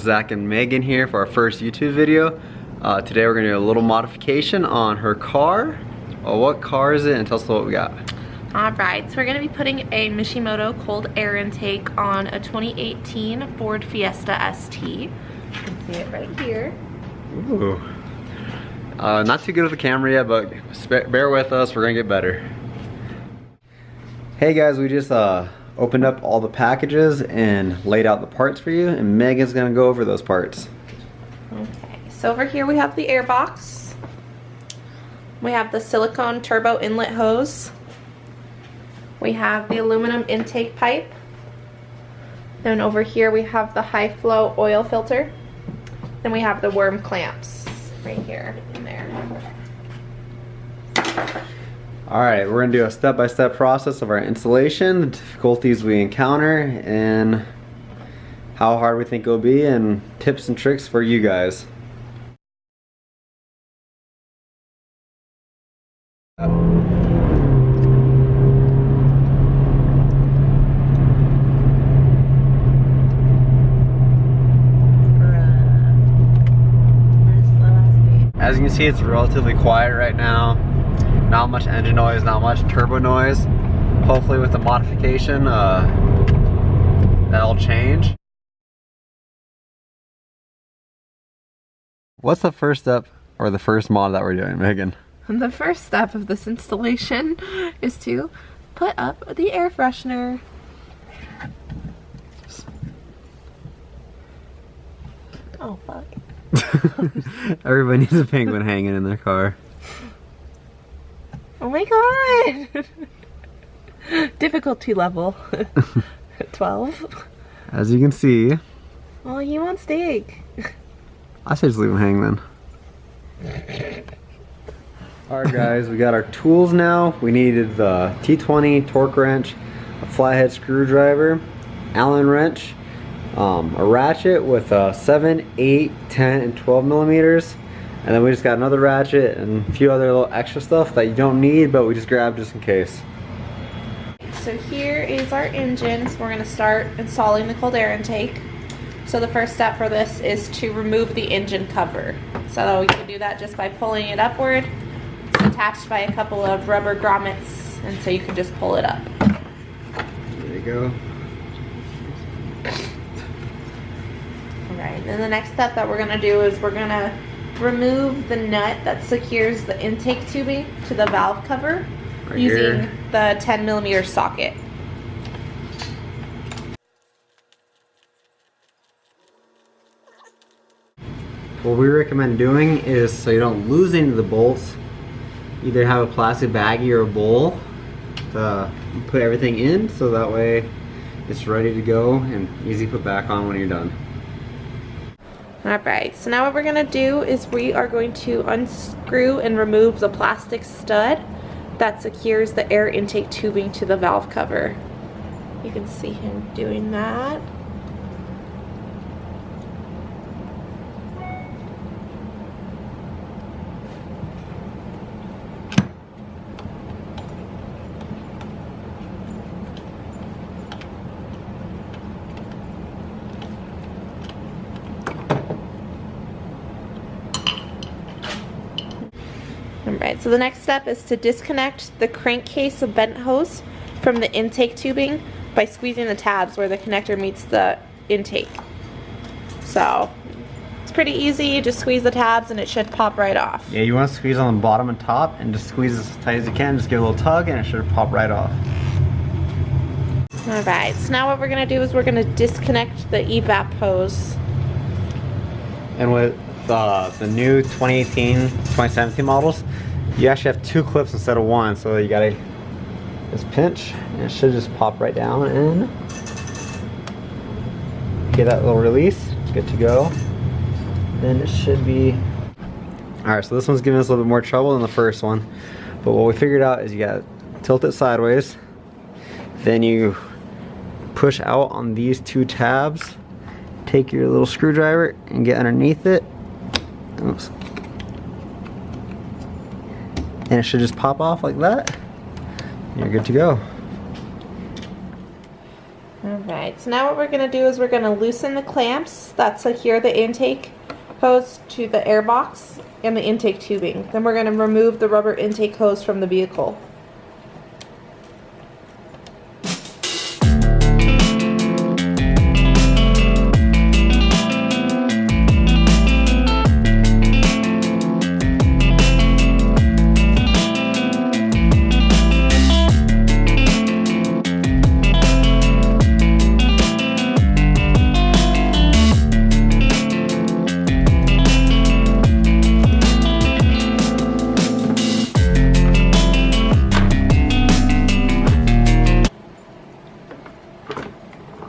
Zach and Megan here for our first YouTube video. Today we're gonna do a little modification on her car. Well, what car is it, and tell us what we got. Alright, so we're gonna be putting a Mishimoto cold air intake on a 2018 Ford Fiesta ST. You can see it right here. Ooh. Not too good with the camera yet, but bear with us, we're gonna get better. Hey guys, we just opened up all the packages and laid out the parts for you, and Megan's gonna go over those parts. Okay, so over here we have the air box. We have the silicone turbo inlet hose. We have the aluminum intake pipe. Then over here we have the high flow oil filter. Then we have the worm clamps right here and there. Alright, we're going to do a step-by-step process of our installation, the difficulties we encounter, and how hard we think it will be, and tips and tricks for you guys. As you can see, it's relatively quiet right now. Not much engine noise, not much turbo noise. Hopefully with the modification, that'll change. What's the first step, or the first mod that we're doing, Megan? The first step of this installation is to put up the air freshener. Oh fuck. Everybody needs a penguin hanging in their car. Oh my god! Difficulty level 12. As you can see. Oh, he wants steak. I say just leave him hang then. Alright guys, we got our tools now. We needed the T20 torque wrench, a flathead screwdriver, Allen wrench, a ratchet with 7, 8, 10, and 12 millimeters. And then we just got another ratchet and a few other little extra stuff that you don't need, but we just grabbed just in case. So here is our engine. So we're going to start installing the cold air intake. So the first step for this is to remove the engine cover. So we can do that just by pulling it upward. It's attached by a couple of rubber grommets, and so you can just pull it up. There you go. Alright, then the next step that we're going to do is we're going to remove the nut that secures the intake tubing to the valve cover Right using here. the 10 millimeter socket. What we recommend doing is, so you don't lose any of the bolts, either have a plastic baggie or a bowl to put everything in, so that way it's ready to go and easy to put back on when you're done. Alright, so now what we're going to do is we are going to unscrew and remove the plastic stud that secures the air intake tubing to the valve cover. You can see him doing that. Alright, so the next step is to disconnect the crankcase of bent hose from the intake tubing by squeezing the tabs where the connector meets the intake. So, it's pretty easy, you just squeeze the tabs and it should pop right off. Yeah, you want to squeeze on the bottom and top, and just squeeze as tight as you can, just give it a little tug and it should pop right off. Alright, so now what we're going to do is we're going to disconnect the evap hose. And with the new 2018, 2017 models, you actually have 2 clips instead of 1, so you gotta just pinch and it should just pop right down and get that little release, good to go. Then it should be alright. So this one's giving us a little bit more trouble than the first one, but what we figured out is you gotta tilt it sideways, then you push out on these 2 tabs, take your little screwdriver and get underneath it. Oops. And it should just pop off like that. You're good to go. Alright, so now what we're going to do is we're going to loosen the clamps that secure the intake hose to the air box and the intake tubing. Then we're going to remove the rubber intake hose from the vehicle.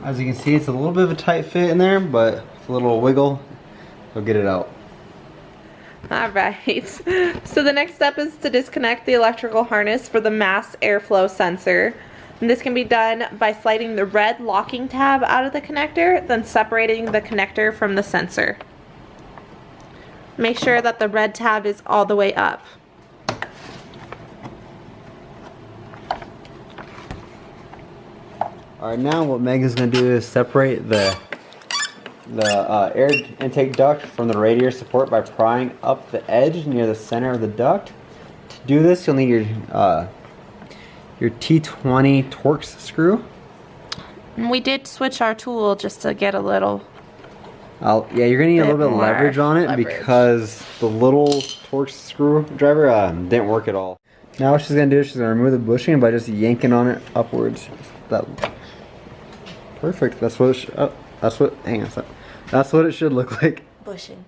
As you can see, it's a little bit of a tight fit in there, but with a little wiggle, you'll get it out. Alright, so the next step is to disconnect the electrical harness for the mass airflow sensor. And this can be done by sliding the red locking tab out of the connector, then separating the connector from the sensor. Make sure that the red tab is all the way up. Alright, now what Megan's going to do is separate the air intake duct from the radiator support by prying up the edge near the center of the duct. To do this, you'll need your T20 Torx screw. And we did switch our tool just to get a little... Yeah, you're going to need a little bit of leverage on it because the little Torx screwdriver didn't work at all. Now what she's going to do is she's going to remove the bushing by just yanking on it upwards. Perfect. That's what it hang on a second. That's what it should look like. Bushing.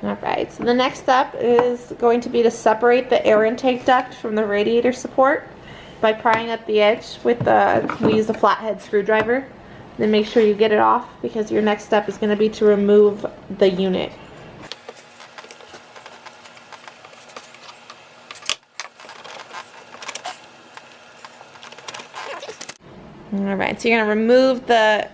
Alright, so the next step is going to be to separate the air intake duct from the radiator support by prying up the edge with we use the flathead screwdriver. Then make sure you get it off because your next step is going to be to remove the unit. Alright, so you're going to remove the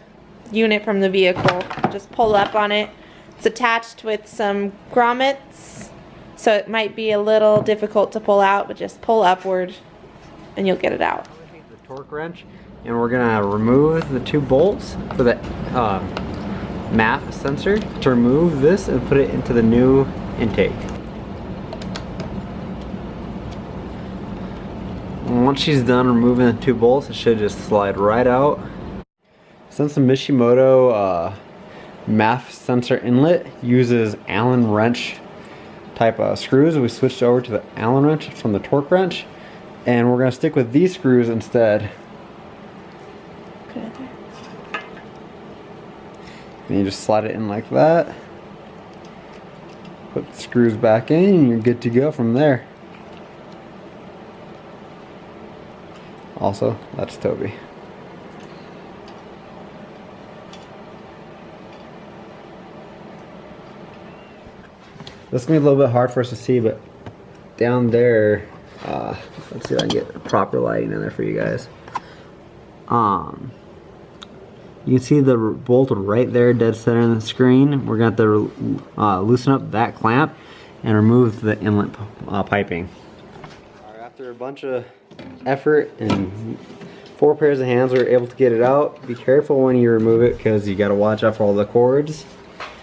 unit from the vehicle. Just pull up on it. It's attached with some grommets, so it might be a little difficult to pull out, but just pull upward and you'll get it out. Take the torque wrench and we're going to remove the two bolts for the MAF sensor to remove this and put it into the new intake. Once she's done removing the two bolts, it should just slide right out. Since the Mishimoto MAF sensor inlet uses Allen wrench type of screws, we switched over to the Allen wrench from the torque wrench, and we're going to stick with these screws instead. Then you just slide it in like that, put the screws back in, and you're good to go from there. Also, that's Toby. This is going to be a little bit hard for us to see, but down there, let's see if I can get proper lighting in there for you guys. You can see the bolt right there, dead center in the screen. We're going to have to loosen up that clamp and remove the inlet piping. Alright, after a bunch of effort and 4 pairs of hands, we were able to get it out. Be careful when you remove it because you got to watch out for all the cords.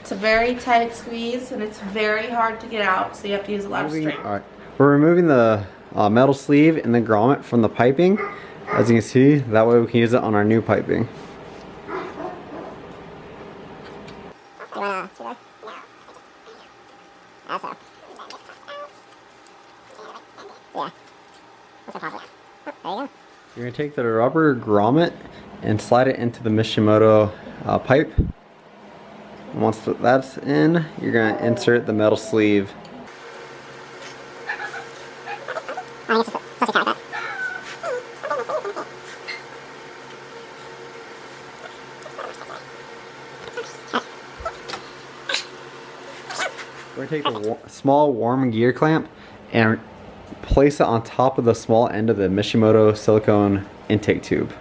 It's a very tight squeeze and it's very hard to get out, so you have to use a lot of strength. Alright, we're removing the metal sleeve and the grommet from the piping. As you can see, that way we can use it on our new piping. You're going to take the rubber grommet and slide it into the Mishimoto pipe. And once that's in, you're going to insert the metal sleeve. We're going to take the small warm gear clamp and place it on top of the small end of the Mishimoto silicone intake tube.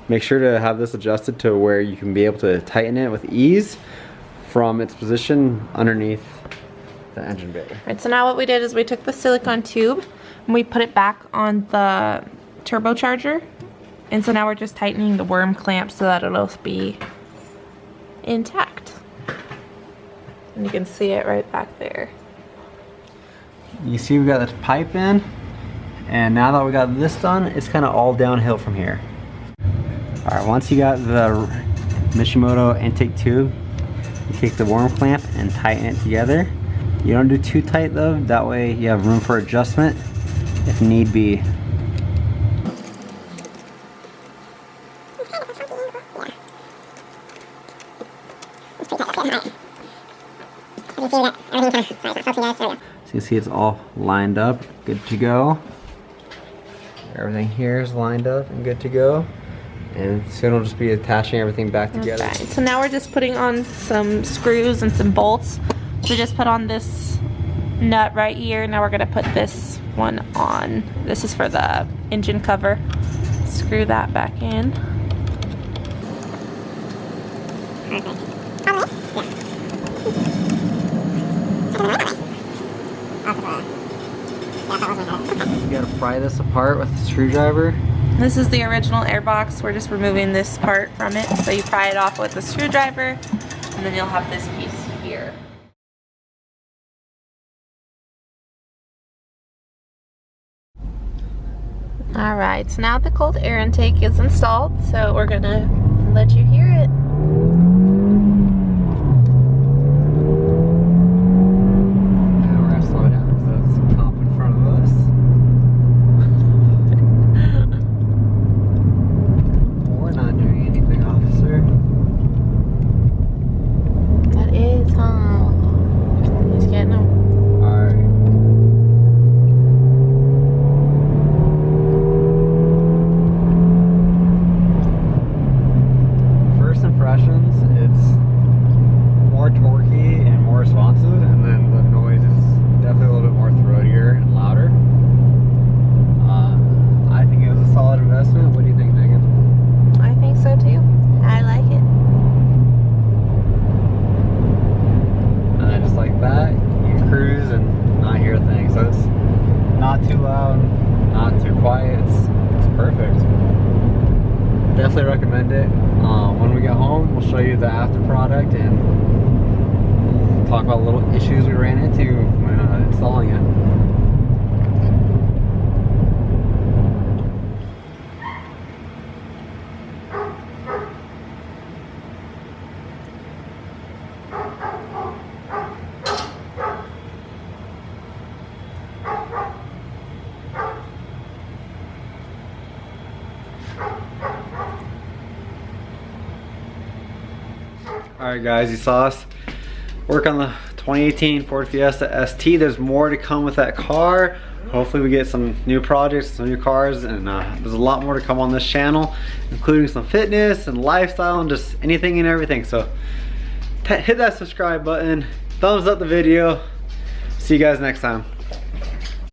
Make sure to have this adjusted to where you can be able to tighten it with ease from its position underneath the engine bay. Alright, so now what we did is we took the silicone tube and we put it back on the turbocharger. And so now we're just tightening the worm clamp so that it'll be intact. And you can see it right back there. You see we got this pipe in, and now that we got this done, it's kind of all downhill from here. All right, once you got the Mishimoto intake tube, you take the worm clamp and tighten it together. You don't do too tight though, that way you have room for adjustment if need be. So you see it's all lined up, good to go. Everything here is lined up and good to go. And soon we'll just be attaching everything back together. Okay, so now we're just putting on some screws and some bolts. So we just put on this nut right here. Now we're gonna put this one on. This is for the engine cover. Screw that back in. You gotta pry this apart with a screwdriver. This is the original airbox. We're just removing this part from it. So you pry it off with a screwdriver, and then you'll have this piece here. All right, so now the cold air intake is installed, so we're gonna let you hear it. Now we're gonna slow down because that's some top in front of us. We're not doing anything, officer. That is, huh? He's getting them. It's more torquey and more responsive, and then the noise is definitely a little bit more throatier and louder. I think it was a solid investment. What do you think, Megan? I think so too. I like it. And then just like that, you can cruise and not hear a thing. So it's not too loud, not too quiet. It's perfect. Definitely recommend it. When we get home, we'll show you the after product and we'll talk about little issues we ran into when installing it. Alright guys, you saw us work on the 2018 Ford Fiesta ST. There's more to come with that car. Hopefully we get some new projects, some new cars, and there's a lot more to come on this channel, including some fitness and lifestyle and just anything and everything. So hit that subscribe button, thumbs up the video. See you guys next time.